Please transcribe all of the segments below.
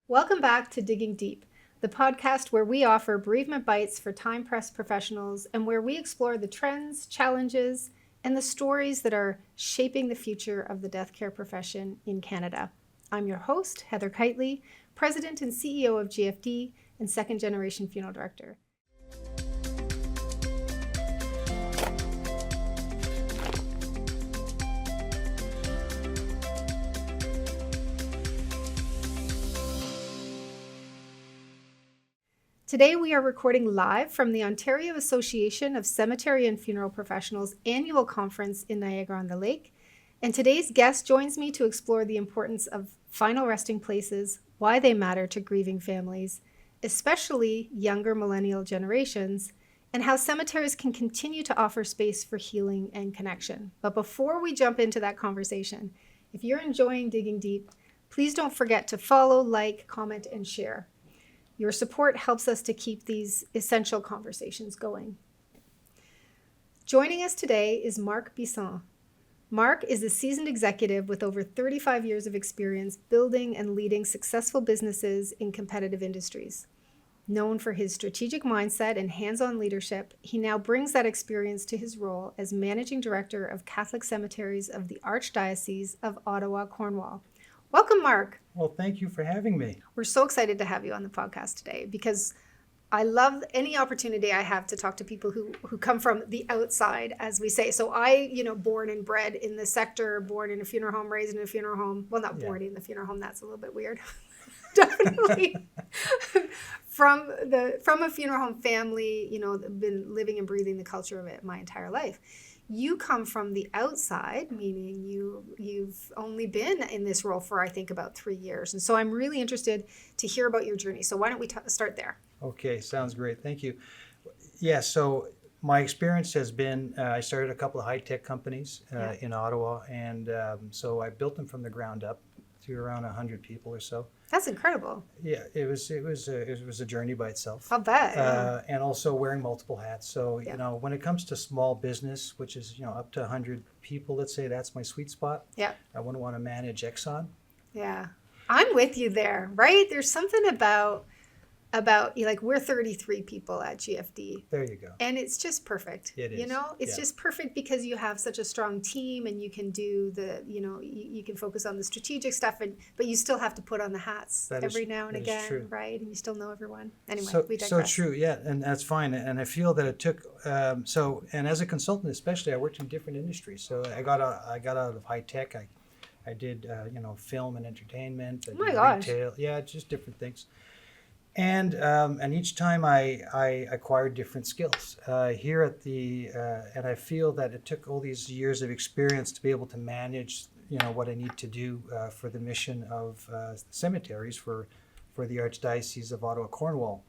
Welcome back to Digging Deep, the podcast where we offer bereavement bites for time-pressed professionals and where we explore the trends, challenges, and the stories that are shaping the future of the death care profession in Canada. I'm your host, Heather Kiteley, President and CEO of GFD and second-generation funeral director. Today we are recording live from the Ontario Association of Cemetery and Funeral Professionals annual conference in Niagara-on-the-Lake, and today's guest joins me to explore the importance of final resting places, why they matter to grieving families, especially younger millennial generations, and how cemeteries can continue to offer space for healing and connection. But before we jump into that conversation, if you're enjoying Digging Deep, please don't forget to follow, like, comment, and share. Your support helps us to keep these essential conversations going. Joining us today is Marc Bisson. Marc is a seasoned executive with over 35 years of experience building and leading successful businesses in competitive industries. Known for his strategic mindset and hands-on leadership, he now brings that experience to his role as Managing Director of Catholic Cemeteries of the Archdiocese of Ottawa-Cornwall. Welcome, Marc. Well, thank you for having me. We're so excited to have you on the podcast today because I love any opportunity I have to talk to people who come from the outside, as we say. So born and bred in the sector, born in a funeral home, raised in a funeral home. Well, not born in the funeral home. That's a little bit weird. Definitely from a funeral home family, been living and breathing the culture of it my entire life. You come from the outside, meaning you've only been in this role for, I think, about 3 years. And so I'm really interested to hear about your journey. So why don't we start there? Okay, sounds great. Thank you. Yeah, so my experience has been, I started a couple of high-tech companies in Ottawa, and so I built them from the ground up to around 100 people or so. That's incredible. Yeah, it was a journey by itself. I'll bet. Yeah. And also wearing multiple hats. So when it comes to small business, which is up to 100 people, let's say that's my sweet spot. Yeah. I wouldn't want to manage Exxon. Yeah, I'm with you there. Right? There's something about we're 33 people at GFD. There you go. And it's just perfect. It is. It's just perfect because you have such a strong team and you can do you can focus on the strategic stuff, but you still have to put on the hats every now and again, right? And you still know everyone. Anyway, we digress. So true, yeah, and that's fine. And I feel that it took, and as a consultant especially, I worked in different industries. So I got out of high tech. I did, film and entertainment. Oh my gosh. Retail. Yeah, just different things. And each time I acquired different skills here at and I feel that it took all these years of experience to be able to manage, what I need to do for the mission of cemeteries for the Archdiocese of Ottawa-Cornwall.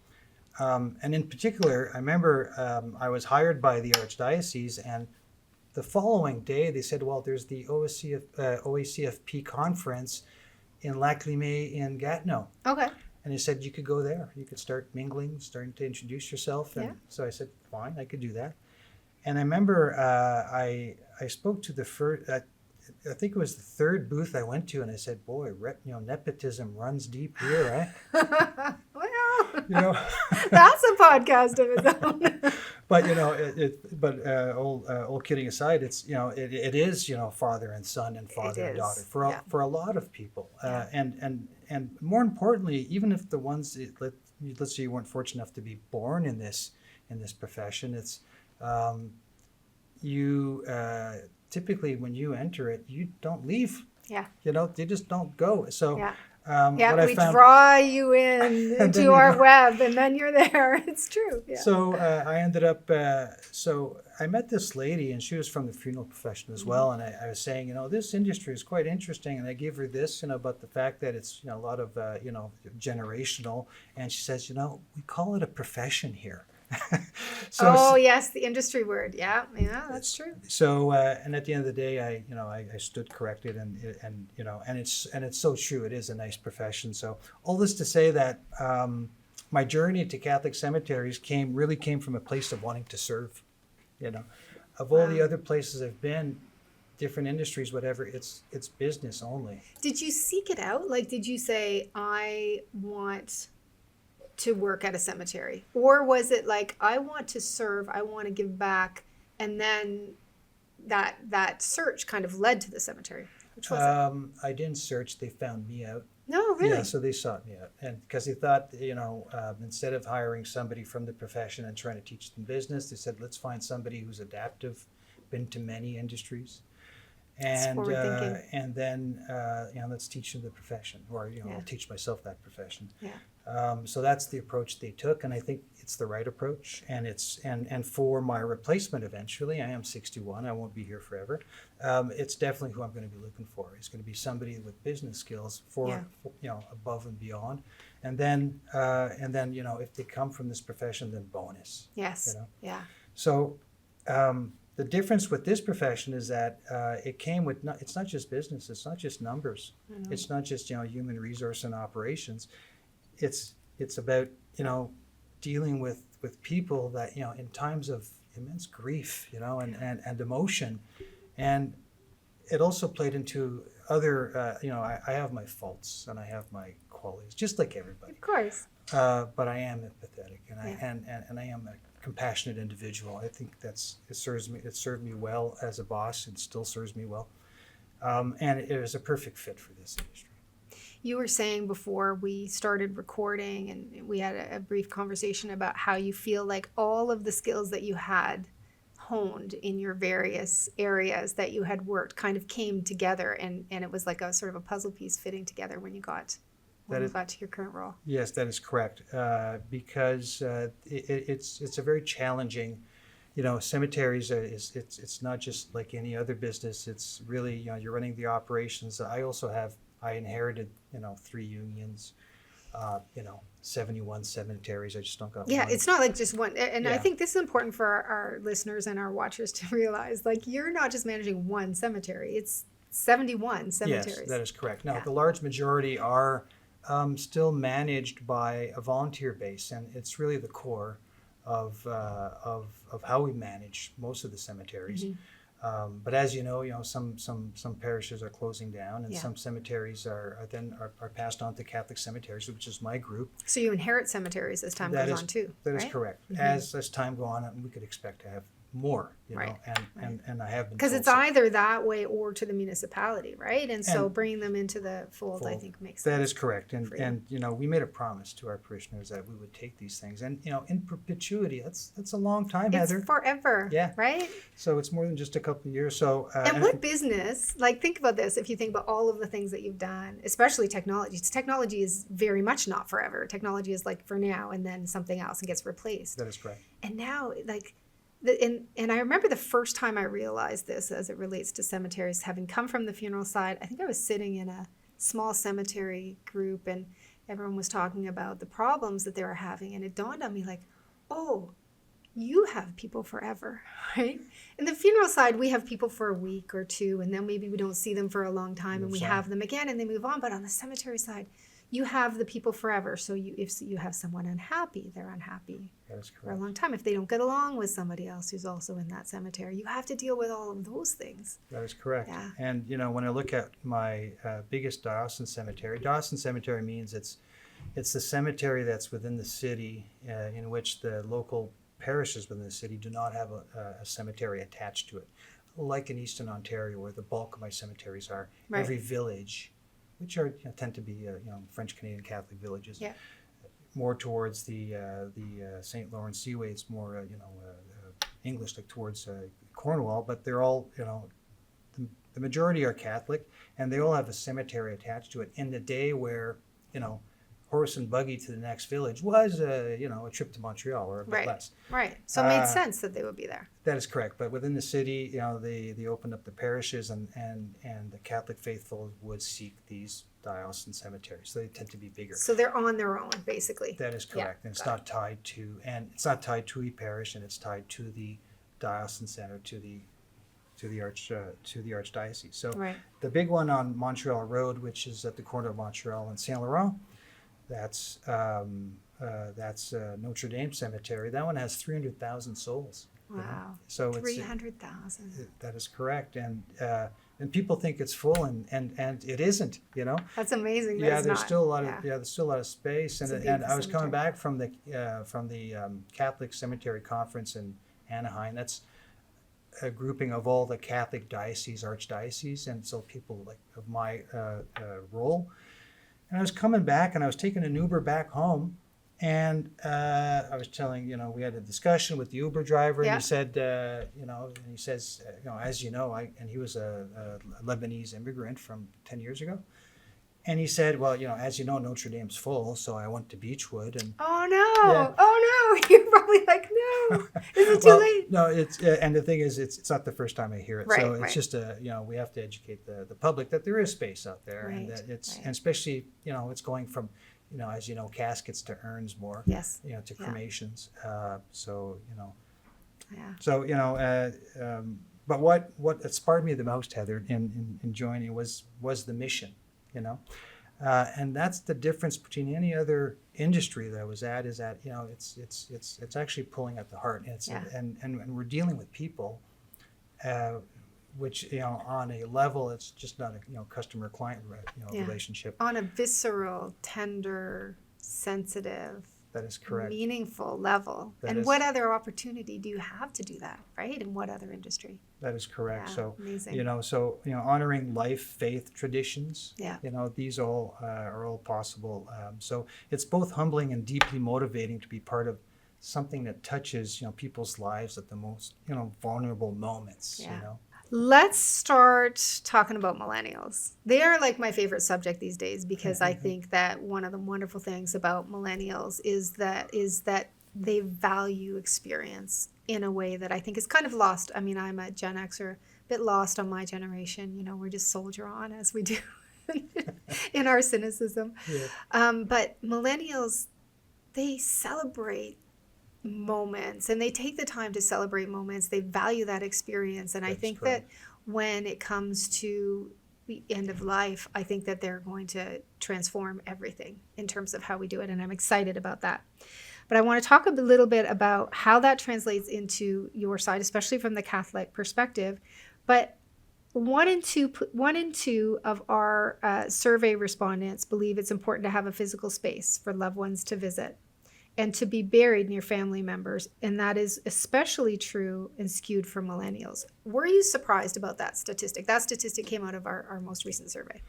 And in particular, I remember I was hired by the Archdiocese, and the following day they said, well, there's the OACFP conference in Lac Limay in Gatineau. Okay. And he said, you could go there. You could start mingling, starting to introduce yourself. And so I said, fine, I could do that. And I remember I spoke to the first, I think it was the third booth I went to, and I said, boy, nepotism runs deep here, right? Well, that's a podcast of its own. But all kidding aside, it's it is father and son and father and daughter for a lot of people, and more importantly, even if the ones let's say you weren't fortunate enough to be born in this profession, it's you typically when you enter it, you don't leave. Yeah. They just don't go. So. Yeah. We draw you into our web, and then you're there. It's true. Yeah. So I ended up. So I met this lady, and she was from the funeral profession as well. And I was saying, this industry is quite interesting, and I gave her this, about the fact that it's a lot of generational. And she says, we call it a profession here. Yes, the industry word. Yeah, that's true. So, and at the end of the day, I stood corrected, and it's so true. It is a nice profession. So, all this to say that my journey to Catholic cemeteries really came from a place of wanting to serve. Of all the other places I've been, different industries, whatever, it's business only. Did you seek it out? Like, did you say, I want to work at a cemetery? Or was it like, I want to serve, I want to give back, and then that search kind of led to the cemetery? Which was it? I didn't search; they found me out. No, really? Yeah, so they sought me out, and because they thought, instead of hiring somebody from the profession and trying to teach them business, they said, let's find somebody who's adaptive, been to many industries, and forward thinking. and then let's teach them the profession, or Yeah. I'll teach myself that profession. Yeah. So that's the approach they took, and I think it's the right approach. And it's and for my replacement eventually, I am 61. I won't be here forever. It's definitely who I'm going to be looking for. It's going to be somebody with business skills for above and beyond. And then if they come from this profession, then bonus. Yes. You know? Yeah. So the difference with this profession is that it came with it's not just business. It's not just numbers. It's not just human resource and operations. It's about dealing with people that in times of immense grief and emotion, and it also played into other I have my faults and I have my qualities just like everybody, Of course. but I am empathetic and Yeah. I am a compassionate individual. I think it served me well as a boss, and still serves me well, and it was a perfect fit for this industry. You were saying before we started recording, and we had a brief conversation about how you feel like all of the skills that you had honed in your various areas that you had worked kind of came together, and it was like a sort of a puzzle piece fitting together when you got to your current role. Yes, that is correct. Because it's a very challenging, cemeteries. It's not just like any other business. It's really you're running the operations. I inherited 3 unions, 71 cemeteries. I just don't got Yeah, one. it's not like just one. And I Yeah. think this is important for our listeners and our watchers to realize, like, you're not just managing one cemetery. It's 71 cemeteries. Yes, that is correct. Now, Yeah. the large majority are still managed by a volunteer base, and it's really the core of how we manage most of the cemeteries. Mhm. But as you know, some parishes are closing down, and Yeah. some cemeteries are passed on to Catholic Cemeteries, which is my group. So you inherit cemeteries as time That goes is- on too, That is right? correct. Mhm. As time go on, we could expect to have more, Right, and I have been Because told it's so. either that way or to the municipality, right? And so And- bringing them into the fold, I Fold. think, makes That sense. is correct, for you. and we made a promise to our parishioners that we would take these things, and in perpetuity. That's a long time, It's Heather. forever, Yeah. right? So it's more than just a couple of years. So And what business, like, think about this, if you think about all of the things that you've done, especially technology. Technology is very much not forever. Technology is like for now, and then something else and gets replaced. that is correct. And now, like, and I remember the first time I realized this as it relates to cemeteries, having come from the funeral side. I think I was sitting in a small cemetery group, and everyone was talking about the problems that they were having, and it dawned on me, like, oh, you have people forever, right? In the funeral side, we have people for a week or two, and then maybe we don't see them for a long time, and we Moves on. have them again, and they move on. But on the cemetery side, you have the people forever. So if you have someone unhappy, they're unhappy That is for a correct. long time. If they don't get along with somebody else who's also in that cemetery, you have to deal with all of those things. That is correct. Yeah. And when I look at my biggest diocesan cemetery means it's the cemetery that's within the city, in which the local parishes within the city do not have a cemetery attached to it. Like in Eastern Ontario, where the bulk of my cemeteries are, Right. every village, which are tend to be French Canadian Catholic villages, Yeah. more towards the St. Lawrence Seaway. It's more English, like towards Cornwall, but they're all the majority are Catholic, and they all have a cemetery attached to it. In the day where horse and buggy to the next village was a trip to Montreal or a bit Right. less. Right. So it made sense that they would be there. That is correct. But within the city, they opened up the parishes, and the Catholic faithful would seek these diocesan cemeteries. So they tend to be bigger. So they're on their own, basically. That is correct. And it's got not tied to a parish, and it's tied to the diocesan center, to the archdiocese. So Right. the big one on Montreal Road, which is at the corner of Montreal and Saint Laurent, that's Notre Dame Cemetery. That one has 300,000 souls. Wow. So 300,000. that is correct, and people think it's full, and it isn't. That's amazing. Yeah, That's there's not. still a lot of Yeah. there's still a lot of space, It's and a beautiful I was coming cemetery. back from the Catholic Cemetery Conference in Anaheim. That's a grouping of all the Catholic dioceses, archdioceses, and so people like of my role. And I was coming back, and I was taking an Uber back home, and I was telling, we had a discussion with the Uber driver, and Yeah. he said, and he says, as you know, and he was a Lebanese immigrant from 10 years ago. And he said, well, as you know, Notre Dame's full, so I went to Beechwood, and Oh no! yeah. Oh no! You're probably like, no. Is it too Well, late? no, it's and the thing is, it's not the first time I hear it. Right, So it's right. just we have to educate the public that there is space out there, and Right, that it's right. and especially it's going from as you know, caskets to urns more, Yes. to Yeah. cremations. Yeah. But what inspired me the most, Heather, in joining was the mission, and that's the difference between any other industry that I was at. Is that it's actually pulling at the heart, and Yeah. and we're dealing with people, which on a level it's just not a customer client Yeah. relationship. On a visceral, tender, sensitive, That is correct. meaningful level. That And is- what other opportunity do you have to do that, right? In what other industry? That is correct. Yeah, So amazing. honoring life, faith, traditions. Yeah. These all are all possible. So it's both humbling and deeply motivating to be part of something that touches people's lives at the most vulnerable moments. Yeah. Let's start talking about millennials. They are like my favorite subject these days because I think that one of the wonderful things about millennials is that they value experience in a way that I think is kind of lost. I mean, I'm a Gen Xer, a bit lost on my generation. We just soldier on as we do in our cynicism. Yeah. But millennials, they celebrate moments and they take the time to celebrate moments. They value that experience. And I That's think correct. that when it comes to the end of life, I think that they're going to transform everything in terms of how we do it. And I'm excited about that. But I want to talk a little bit about how that translates into your side, especially from the Catholic perspective. But one in two of our survey respondents believe it's important to have a physical space for loved ones to visit and to be buried near family members. And that is especially true and skewed for millennials. Were you surprised about that statistic? That statistic came out of our most recent survey.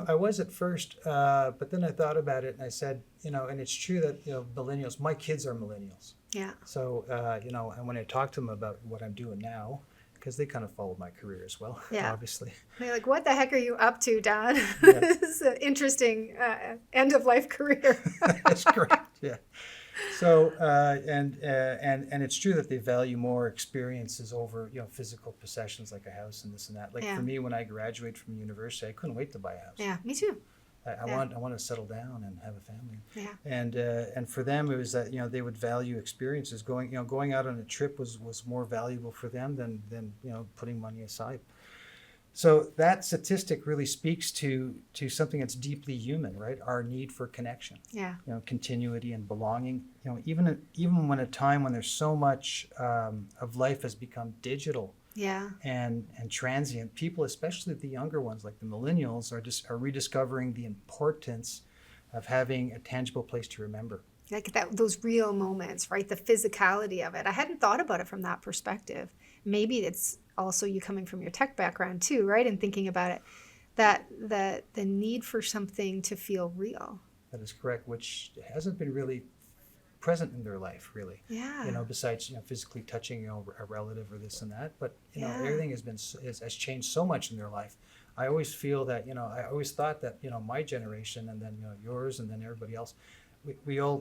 I was at first, but then I thought about it and I said, and it's true that, millennials, my kids are millennials. Yeah. So, and when I talk to them about what I'm doing now, because they kind of followed my career as well, Yeah. obviously. They're like, what the heck are you up to, Dad? Yeah. This is an interesting end-of-life career. That's correct. Yeah. So and it's true that they value more experiences over physical possessions like a house and this and that. Like Yeah. for me, when I graduated from university, I couldn't wait to buy a house. Yeah, me too. I Yeah. want to settle down and have a family. Yeah. And for them, it was that they would value experiences. Going out on a trip was more valuable for them than putting money aside. So that statistic really speaks to something that's deeply human, right? Our need for connection, Yeah. continuity and belonging. Even when a time when there's so much of life has become digital Yeah. and transient, people, especially the younger ones like the millennials, are rediscovering the importance of having a tangible place to remember. Like those real moments, right? The physicality of it. I hadn't thought about it from that perspective. Maybe it's also you coming from your tech background too, right? And thinking about it, that the need for something to feel real. That is correct, which hasn't been really present in their life, really. Yeah. Besides physically touching a relative or this and that, but Yeah. everything has changed so much in their life. I always feel that I always thought that my generation and then yours and then everybody else, we all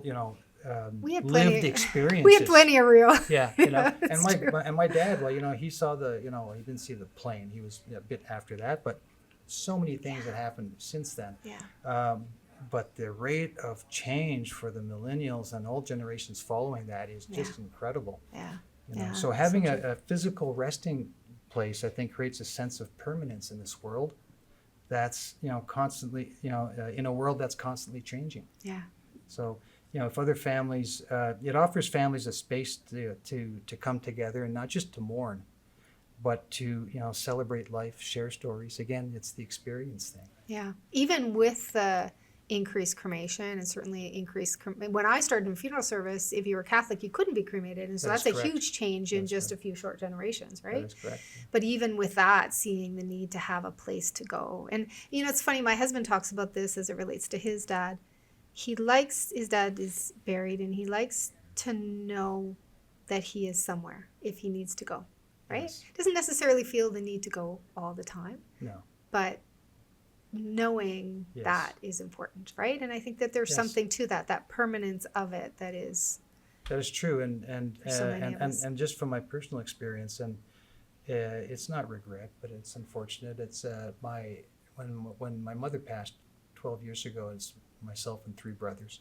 We had lived plenty. experiences. We had plenty of real. Yeah, Yeah, and that's true. my dad, well, he saw he didn't see the plane. He was a bit after that, but so many things that happened since then. Yeah. But the rate of change for the millennials and all generations following that is just incredible. Yeah. So having a physical resting place, I think, creates a sense of permanence in this world. That's constantly in a world that's constantly changing. Yeah. So if other families, it offers families a space to come together and not just to mourn, but to, celebrate life, share stories. Again, it's the experience thing. Yeah. Even with the increased cremation and certainly when I started in funeral service, if you were Catholic, you couldn't be cremated. And so That is that's a correct. huge change in That's just correct. a few short generations, That right? is correct. But even with that, seeing the need to have a place to go. And, it's funny, my husband talks about this as it relates to his dad. His dad is buried, and he likes to know that he is somewhere if he needs to go, right? Yes. Doesn't necessarily feel the need to go all the time, No. but knowing Yes. that is important, right? And I think that there's Yes. something to that permanence of it that is That is true, and for so many of us. and just from my personal experience, and it's not regret, but it's unfortunate. It's when my mother passed 12 years ago, it's myself and three brothers.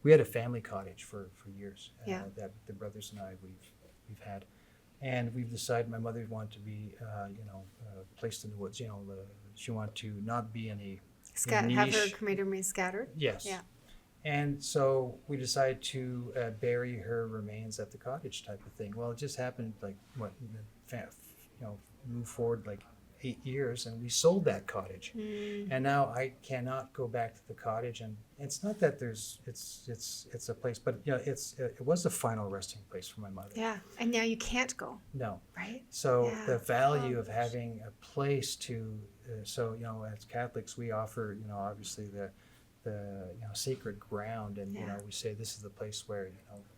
We had a family cottage for years. Yeah. That the brothers and I we've had, and we've decided my mother wanted to be placed in the woods. She wanted to not be in a have her niche. cremated remains scattered. Yes. Yeah. And so we decided to bury her remains at the cottage, type of thing. Well, it just happened move forward like 8 years, and we sold that cottage. And now I cannot go back to the cottage. And it's not that it's a place, but it was a final resting place for my mother. Yeah. And now you can't go, No. right? So Yeah. the value of having a place to, as Catholics, we offer, obviously the sacred ground, and Yeah. we say this is the place where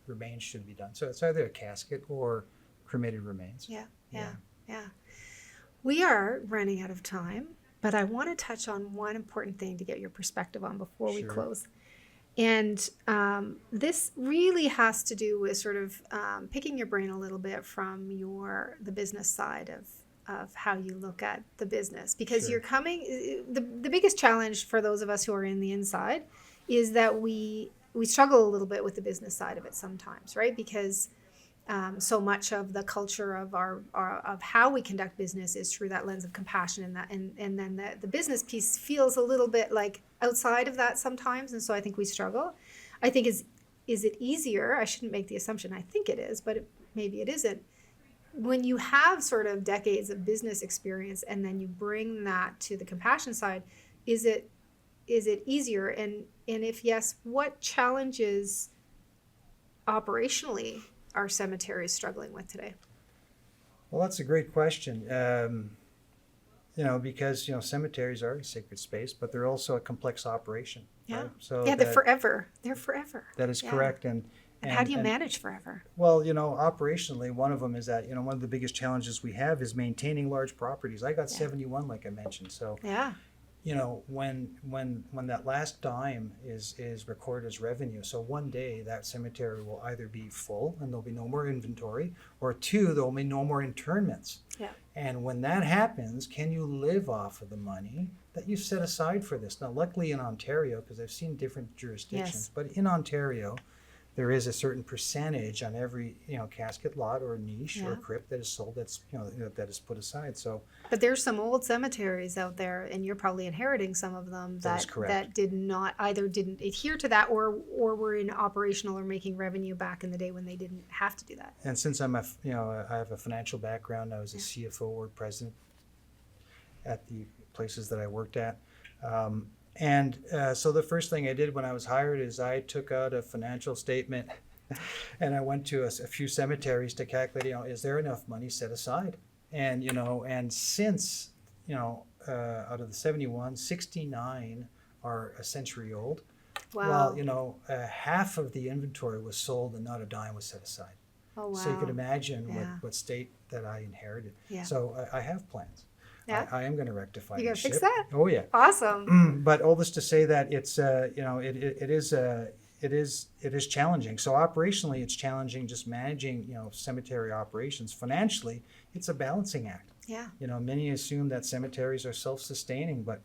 remains should be done. So it's either a casket or cremated remains. Yeah. We are running out of time, but I want to touch on one important thing to get your perspective on before we Sure. close. And this really has to do with sort of picking your brain a little bit from the business side of how you look at the business, because Sure. you're coming. The biggest challenge for those of us who are in the inside is that we struggle a little bit with the business side of it sometimes, right? Because so much of the culture of of how we conduct business is through that lens of compassion, and then the business piece feels a little bit like outside of that sometimes, and so I think we struggle. I think is it easier? I shouldn't make the assumption. I think it is, but maybe it isn't. When you have sort of decades of business experience and then you bring that to the compassion side, is it easier? And if yes, what challenges operationally are cemeteries struggling with today? Well, that's a great question. Because cemeteries are a sacred space, but they're also a complex operation. Yeah. Right? So They're forever. They're forever. That is Yeah. correct. And how do you manage forever? Well, operationally, one of them is that, one of the biggest challenges we have is maintaining large properties. I got 71, like I mentioned. So, Yeah. when that last dime is recorded as revenue, so one day that cemetery will either be full and there'll be no more inventory, or two, there'll be no more internments. Yeah. And when that happens, can you live off of the money that you set aside for this? Now, luckily in Ontario, because I've seen different jurisdictions, Yes. but in Ontario, there is a certain percentage on every casket lot or niche or Yeah. crypt that is sold that is put aside. So But there's some old cemeteries out there, and you're probably inheriting some of them That is correct. that didn't adhere to that, or were in operational or making revenue back in the day when they didn't have to do that. And since I have a financial background, I was a CFO or president at the places that I worked at. So the first thing I did when I was hired is I took out a financial statement and I went to a few cemeteries to calculate, is there enough money set aside? And since, out of the 71, 69 are a century old. Wow. Well, half of the inventory was sold and not a dime was set aside. Oh, wow. So you could imagine Yeah. what state that I inherited. Yeah. So I have plans. Yeah. I am going to rectify You gonna this fix ship. that? Oh yeah. Awesome. But all this to say that it's it is challenging. So operationally, it's challenging just managing cemetery operations. Financially, it's a balancing act. Yeah. Many assume that cemeteries are self-sustaining, but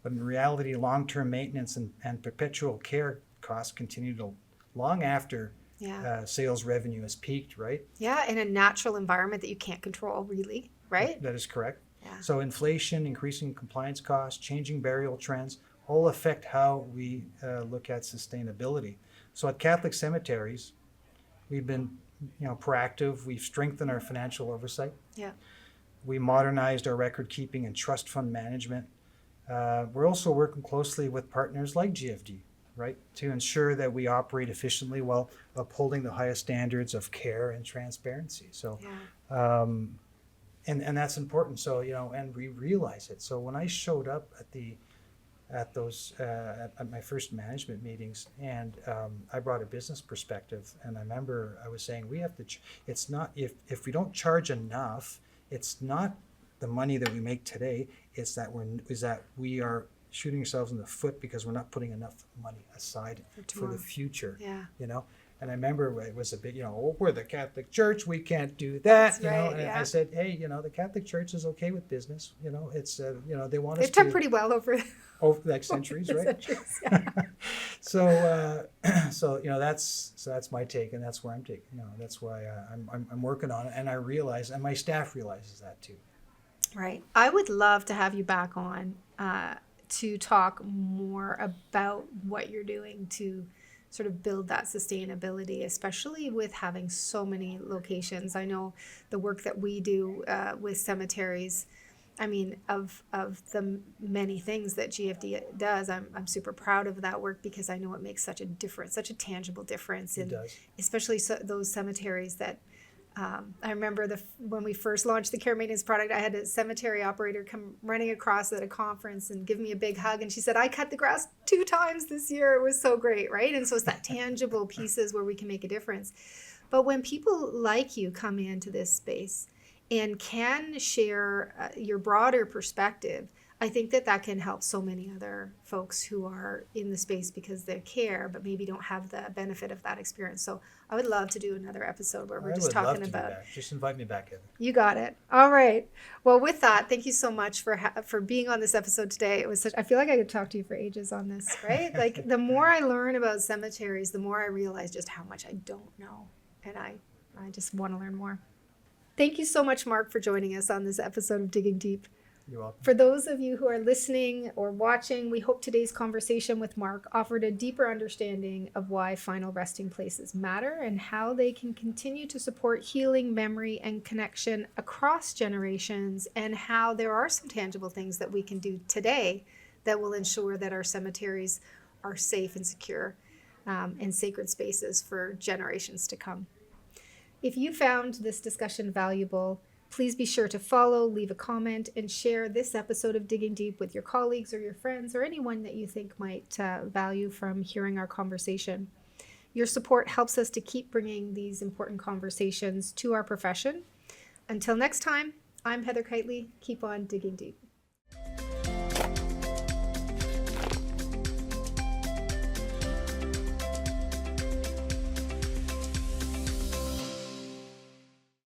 in reality, long-term maintenance and perpetual care costs continue to long after Yeah. sales revenue has peaked. Right. Yeah. In a natural environment that you can't control, really, right? That is correct. Yeah. So inflation, increasing compliance costs, changing burial trends, all affect how we look at sustainability. So at Catholic Cemeteries, we've been proactive. We've strengthened our financial oversight. Yeah. We modernized our record keeping and trust fund management. We're also working closely with partners like GFD, right, to ensure that we operate efficiently while upholding the highest standards of care and transparency. So, Yeah. and that's important. So, and we realize it. So when I showed up at my first management meetings, and I brought a business perspective, and I remember I was saying we have to. It's not if we don't charge enough, it's not the money that we make today. It's that we are shooting ourselves in the foot because we're not putting enough money aside for the future. Yeah. And I remember it was a big, we're the Catholic Church, we can't do that, That's right, And yeah. I said, hey, the Catholic Church is okay with business. It's, they want us They've done to pretty well over like centuries, right? centuries, yeah. So that's my take, and that's where I'm taking. That's why I'm working on it, and I realize, and my staff realizes that too. Right. I would love to have you back on to talk more about what you're doing to sort of build that sustainability, especially with having so many locations. I know the work that we do with cemeteries. I mean, of the many things that GFD does, I'm super proud of that work because I know it makes such a difference, such a tangible difference in, especially those cemeteries that. I remember when we first launched the care maintenance product, I had a cemetery operator come running across at a conference and give me a big hug. And she said, I cut the grass 2 times this year. It was so great, right? And so it's that tangible pieces where we can make a difference. But when people like you come into this space and can share your broader perspective, I think that can help so many other folks who are in the space because they care, but maybe don't have the benefit of that experience. So I would love to do another episode where we're just talking about. Just invite me back, Heather. You got it. All right. Well, with that, thank you so much for being on this episode today. It was I feel like I could talk to you for ages on this, right? Like the more I learn about cemeteries, the more I realize just how much I don't know, and I just want to learn more. Thank you so much, Marc, for joining us on this episode of Digging Deep. You're welcome. For those of you who are listening or watching, we hope today's conversation with Marc offered a deeper understanding of why final resting places matter and how they can continue to support healing, memory, and connection across generations, and how there are some tangible things that we can do today that will ensure that our cemeteries are safe and secure and sacred spaces for generations to come. If you found this discussion valuable, please be sure to follow, leave a comment, and share this episode of Digging Deep with your colleagues or your friends or anyone that you think might value from hearing our conversation. Your support helps us to keep bringing these important conversations to our profession. Until next time, I'm Heather Kiteley. Keep on digging deep.